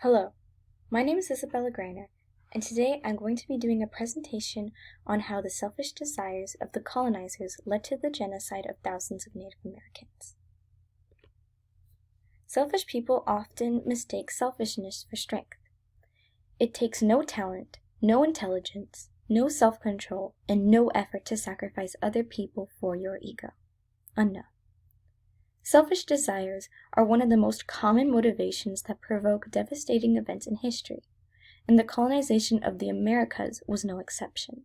Hello, my name is Isabella Greiner, and today I'm going to be doing a presentation on how the selfish desires of the colonizers led to the genocide of thousands of Native Americans. Selfish people often mistake selfishness for strength. It takes no talent, no intelligence, no self-control, and no effort to sacrifice other people for your ego. Unknown. Selfish desires are one of the most common motivations that provoke devastating events in history, and the colonization of the Americas was no exception.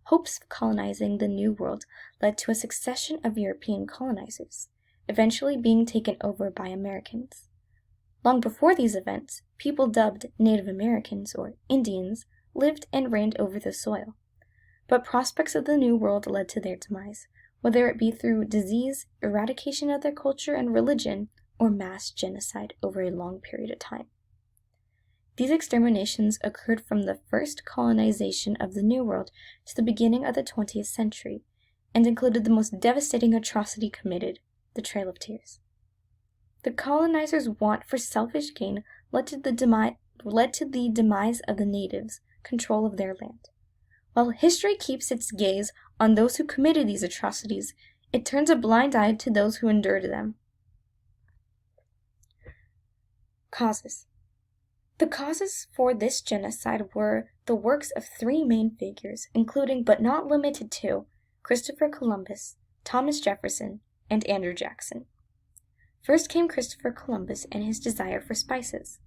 Hopes of colonizing the New World led to a succession of European colonizers, eventually being taken over by Americans. Long before these events, people dubbed Native Americans, or Indians, lived and reigned over the soil. But prospects of the New World led to their demise, whether it be through disease, eradication of their culture and religion, or mass genocide over a long period of time. These exterminations occurred from the first colonization of the New World to the beginning of the 20th century, and included the most devastating atrocity committed, the Trail of Tears. The colonizers' want for selfish gain led to the demise of the natives' control of their land. While history keeps its gaze on those who committed these atrocities, it turns a blind eye to those who endured them. Causes. The causes for this genocide were the works of three main figures, including but not limited to Christopher Columbus, Thomas Jefferson, and Andrew Jackson. First came Christopher Columbus and his desire for spices,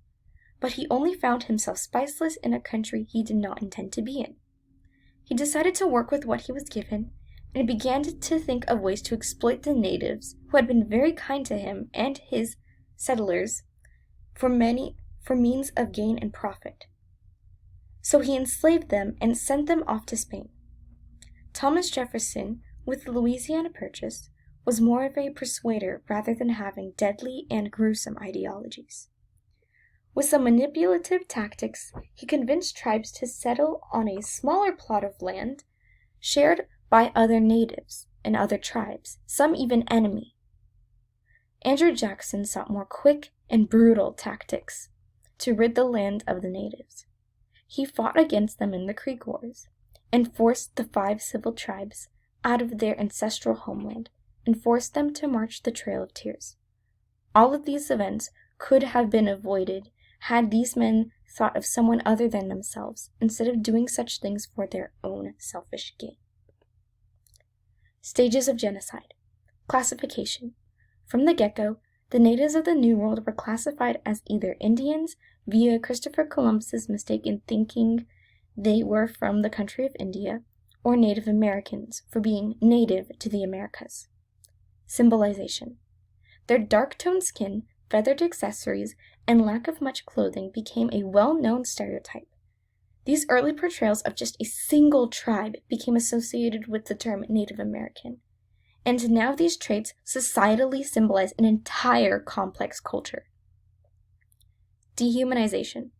but he only found himself spiceless in a country he did not intend to be in. He decided to work with what he was given, and began to think of ways to exploit the natives, who had been very kind to him and his settlers, for means of gain and profit. So he enslaved them and sent them off to Spain. Thomas Jefferson, with the Louisiana Purchase, was more of a persuader rather than having deadly and gruesome ideologies. With some manipulative tactics, he convinced tribes to settle on a smaller plot of land shared by other natives and other tribes, some even enemy. Andrew Jackson sought more quick and brutal tactics to rid the land of the natives. He fought against them in the Creek Wars and forced the 5 civil tribes out of their ancestral homeland and forced them to march the Trail of Tears. All of these events could have been avoided had these men thought of someone other than themselves, instead of doing such things for their own selfish gain. Stages of genocide. Classification. From the get-go, the natives of the New World were classified as either Indians via Christopher Columbus's mistake in thinking they were from the country of India, or Native Americans for being native to the Americas. Symbolization. Their dark-toned skin, feathered accessories, and lack of much clothing became a well-known stereotype. These early portrayals of just a single tribe became associated with the term Native American, and now these traits societally symbolize an entire complex culture. Dehumanization.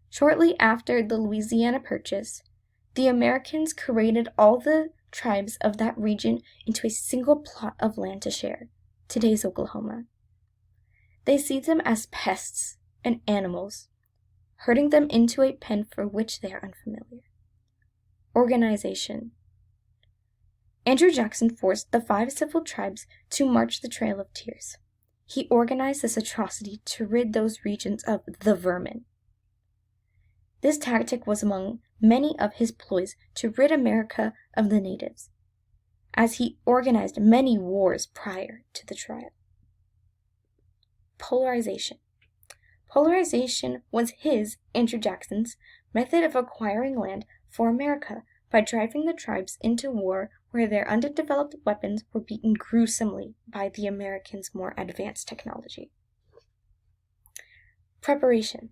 Shortly after the Louisiana Purchase, the Americans created all the tribes of that region into a single plot of land to share, today's Oklahoma. They see them as pests and animals, herding them into a pen for which they are unfamiliar. Organization. Andrew Jackson forced the 5 civil tribes to march the Trail of Tears. He organized this atrocity to rid those regions of the vermin. This tactic was among many of his ploys to rid America of the natives, as he organized many wars prior to the trial. Polarization. Polarization was Andrew Jackson's, method of acquiring land for America by driving the tribes into war where their underdeveloped weapons were beaten gruesomely by the Americans' more advanced technology. Preparation.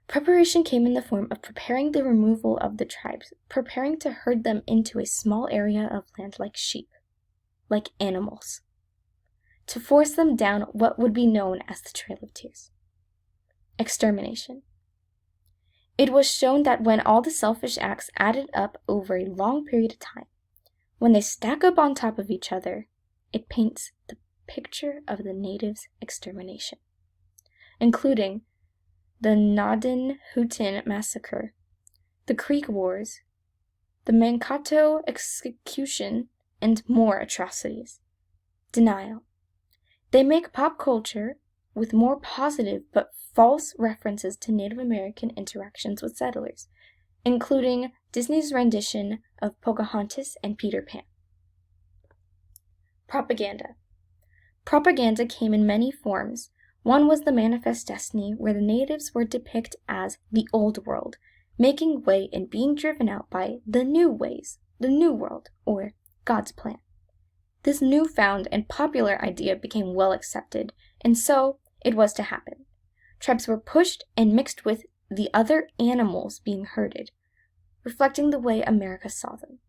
Preparation came in the form of preparing the removal of the tribes, preparing to herd them into a small area of land like sheep, like animals, to force them down what would be known as the Trail of Tears. Extermination. It was shown that when all the selfish acts added up over a long period of time, when they stack up on top of each other, it paints the picture of the natives' extermination, including the Gnaden-Hutun massacre, the Creek Wars, the Mankato execution, and more atrocities. Denial. They make pop culture with more positive but false references to Native American interactions with settlers, including Disney's rendition of Pocahontas and Peter Pan. Propaganda. Propaganda came in many forms. One was the Manifest Destiny, where the natives were depicted as the old world, making way and being driven out by the new ways, the new world, or God's plan. This newfound and popular idea became well accepted, and so it was to happen. Tribes were pushed and mixed with the other animals being herded, reflecting the way America saw them.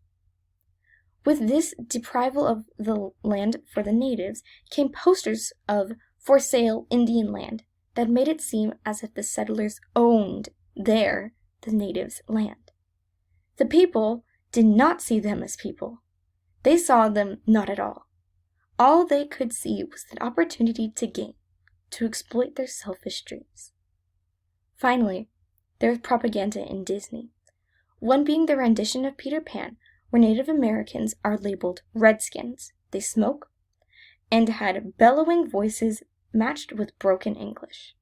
With this deprival of the land for the natives came posters of for sale Indian land that made it seem as if the settlers owned the natives' land. The people did not see them as people. They saw them not at all. All they could see was an opportunity to gain, to exploit their selfish dreams. Finally, there was propaganda in Disney, one being the rendition of Peter Pan, where Native Americans are labeled redskins. They smoke and had bellowing voices matched with broken English.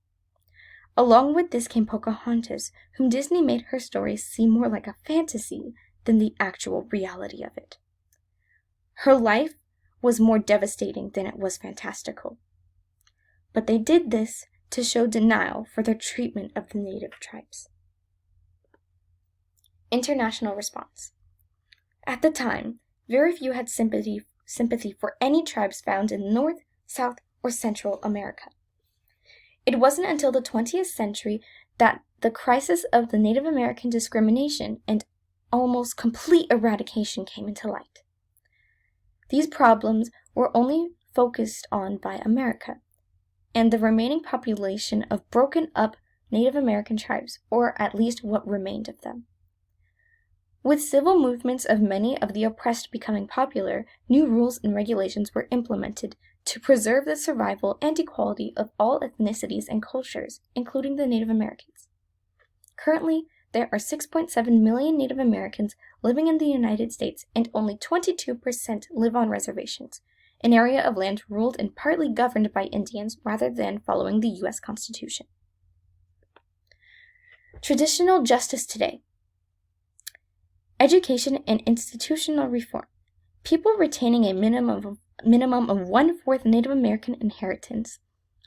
Along with this came Pocahontas, whom Disney made her story seem more like a fantasy than the actual reality of it. Her life was more devastating than it was fantastical. But they did this to show denial for their treatment of the native tribes. International response. At the time, very few had sympathy for any tribes found in North, South, or Central America. It wasn't until the 20th century that the crisis of the Native American discrimination and almost complete eradication came into light. These problems were only focused on by America and the remaining population of broken up Native American tribes, or at least what remained of them. With civil movements of many of the oppressed becoming popular, new rules and regulations were implemented to preserve the survival and equality of all ethnicities and cultures, including the Native Americans. Currently, there are 6.7 million Native Americans living in the United States, and only 22% live on reservations, an area of land ruled and partly governed by Indians rather than following the U.S. Constitution. Traditional justice today. Education and institutional reform. People retaining a minimum of 1/4 Native American inheritance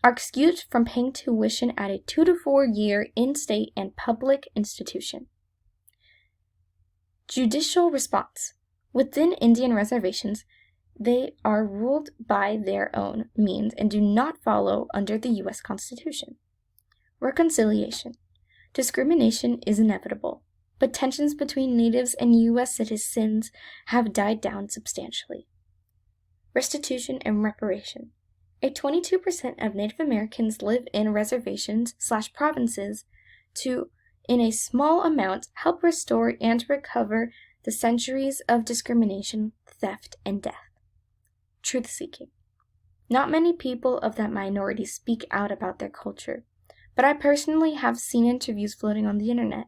are excused from paying tuition at a 2 to 4 year in-state and public institution. Judicial response. Within Indian reservations, they are ruled by their own means and do not follow under the U.S. Constitution. Reconciliation. Discrimination is inevitable, but tensions between natives and U.S. citizens have died down substantially. Restitution and reparation. 22% of Native Americans live in reservations/provinces to, in a small amount, help restore and recover the centuries of discrimination, theft, and death. Truth-seeking. Not many people of that minority speak out about their culture, but I personally have seen interviews floating on the internet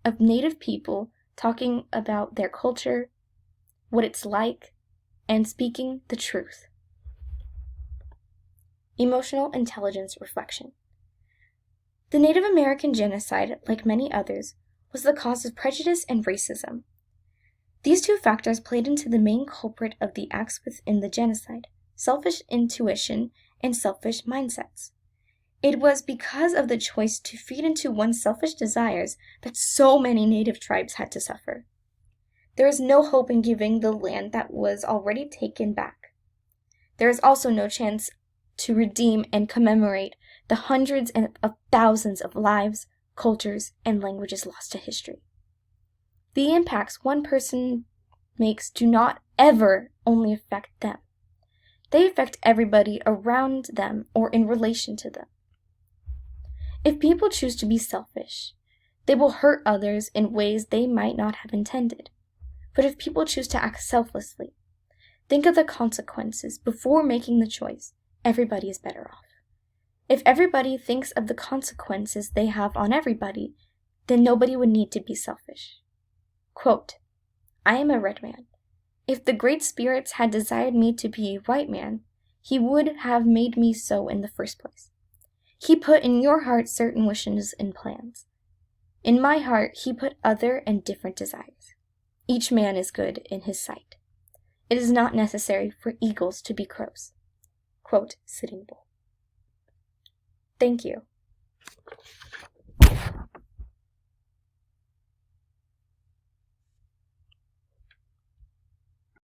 of Native people talking about their culture, what it's like, and speaking the truth. Emotional intelligence reflection. The Native American genocide, like many others, was the cause of prejudice and racism. These two factors played into the main culprit of the acts within the genocide: selfish intuition and selfish mindsets. It was because of the choice to feed into one's selfish desires that so many native tribes had to suffer. There is no hope in giving the land that was already taken back. There is also no chance to redeem and commemorate the hundreds of thousands of lives, cultures, and languages lost to history. The impacts one person makes do not ever only affect them. They affect everybody around them or in relation to them. If people choose to be selfish, they will hurt others in ways they might not have intended. But if people choose to act selflessly, think of the consequences before making the choice, everybody is better off. If everybody thinks of the consequences they have on everybody, then nobody would need to be selfish. Quote, I am a red man. If the Great Spirits had desired me to be a white man, he would have made me so in the first place. He put in your heart certain wishes and plans. In my heart he put other and different desires. Each man is good in his sight. It is not necessary for eagles to be crows. Quote, Sitting Bull. Thank you.